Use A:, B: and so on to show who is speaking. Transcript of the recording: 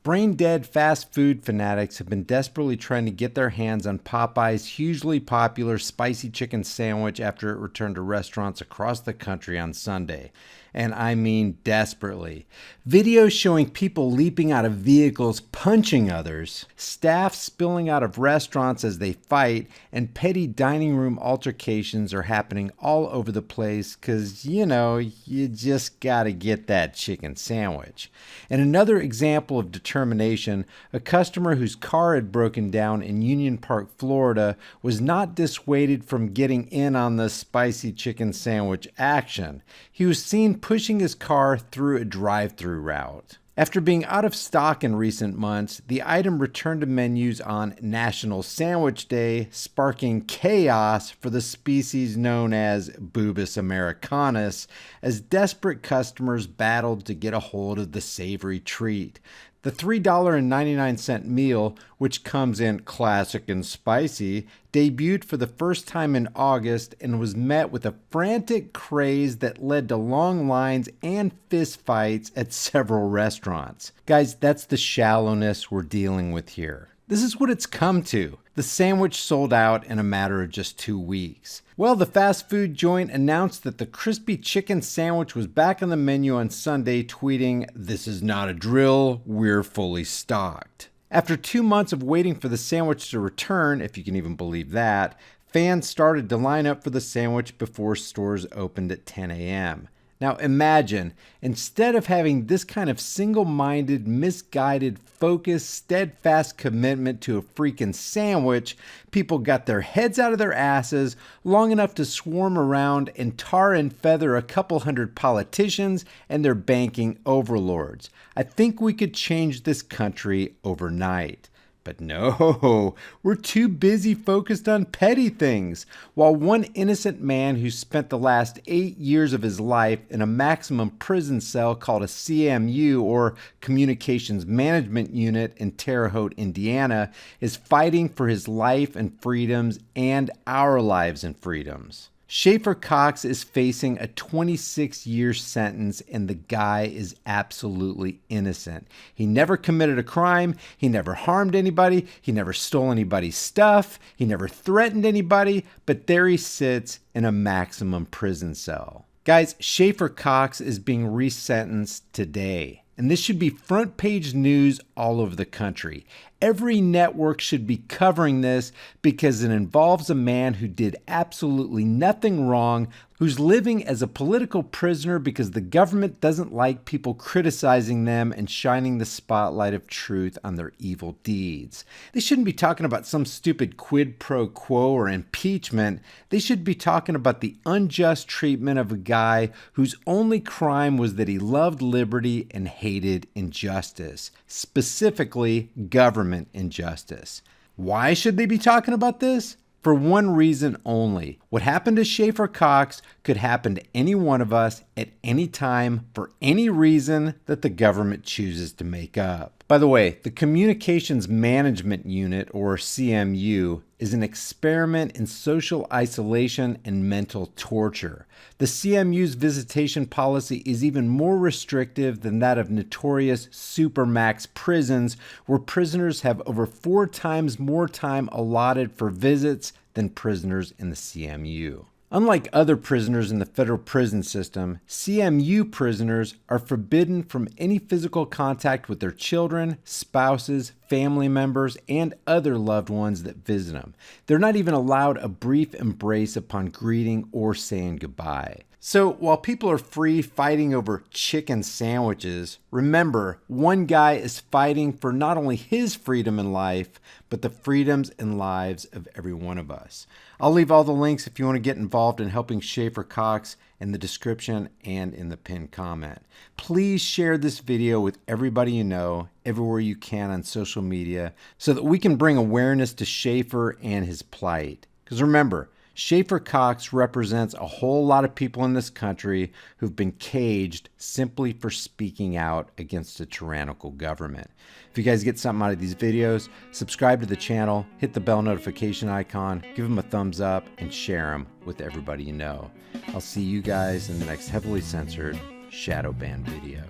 A: Brain-dead fast food fanatics have been desperately trying to get their hands on Popeye's hugely popular spicy chicken sandwich after it returned to restaurants across the country on Sunday. And I mean desperately. Videos showing people leaping out of vehicles, punching others, staff spilling out of restaurants as they fight, and petty dining room altercations are happening all over the place because, you just gotta get that chicken sandwich. And another example of determination, a customer whose car had broken down in Union Park, Florida, was not dissuaded from getting in on the spicy chicken sandwich action. He was seen pushing his car through a drive-through route. After being out of stock in recent months, the item returned to menus on National Sandwich Day, sparking chaos for the species known as BoobusAmericanas, as desperate customers battled to get a hold of the savory treat. The $3.99 meal, which comes in classic and spicy, debuted for the first time in August and was met with a frantic craze that led to long lines and fistfights at several restaurants. Guys, that's the shallowness we're dealing with here. This is what it's come to. The sandwich sold out in a matter of just 2 weeks. Well, the fast food joint announced that the crispy chicken sandwich was back on the menu on Sunday, tweeting, "This is not a drill, we're fully stocked." After 2 months of waiting for the sandwich to return, if you can even believe that, fans started to line up for the sandwich before stores opened at 10 a.m. Now imagine, instead of having this kind of single-minded, misguided, focused, steadfast commitment to a freaking sandwich, people got their heads out of their asses long enough to swarm around and tar and feather a couple hundred politicians and their banking overlords. I think we could change this country overnight. But no, we're too busy focused on petty things. While one innocent man who spent the last 8 years of his life in a maximum prison cell called a CMU, or Communications Management Unit, in Terre Haute, Indiana, is fighting for his life and freedoms and our lives and freedoms. Schaefer Cox is facing a 26-year sentence, and the guy is absolutely innocent. He never committed a crime. He never harmed anybody. He never stole anybody's stuff. He never threatened anybody, but there he sits in a maximum prison cell. Guys, Schaefer Cox is being resentenced today. And this should be front page news all over the country. Every network should be covering this because it involves a man who did absolutely nothing wrong, who's living as a political prisoner because the government doesn't like people criticizing them and shining the spotlight of truth on their evil deeds. They shouldn't be talking about some stupid quid pro quo or impeachment. They should be talking about the unjust treatment of a guy whose only crime was that he loved liberty and hated injustice, specifically government injustice. Why should they be talking about this? For one reason only. What happened to Schaefer Cox could happen to any one of us at any time for any reason that the government chooses to make up. By the way, the Communications Management Unit, or CMU, is an experiment in social isolation and mental torture. The CMU's visitation policy is even more restrictive than that of notorious supermax prisons, where prisoners have over 4 times more time allotted for visits than prisoners in the CMU. Unlike other prisoners in the federal prison system, CMU prisoners are forbidden from any physical contact with their children, spouses, family members, and other loved ones that visit them. They're not even allowed a brief embrace upon greeting or saying goodbye. So while people are free fighting over chicken sandwiches, remember, one guy is fighting for not only his freedom in life, but the freedoms and lives of every one of us. I'll leave all the links if you want to get involved in helping Schaefer Cox in the description and in the pinned comment. Please share this video with everybody you know, everywhere you can on social media, so that we can bring awareness to Schaefer and his plight. Because remember, Schaefer Cox represents a whole lot of people in this country who've been caged simply for speaking out against a tyrannical government. If you guys get something out of these videos, subscribe to the channel, hit the bell notification icon, give them a thumbs up, and share them with everybody you know. I'll see you guys in the next heavily censored shadow ban video.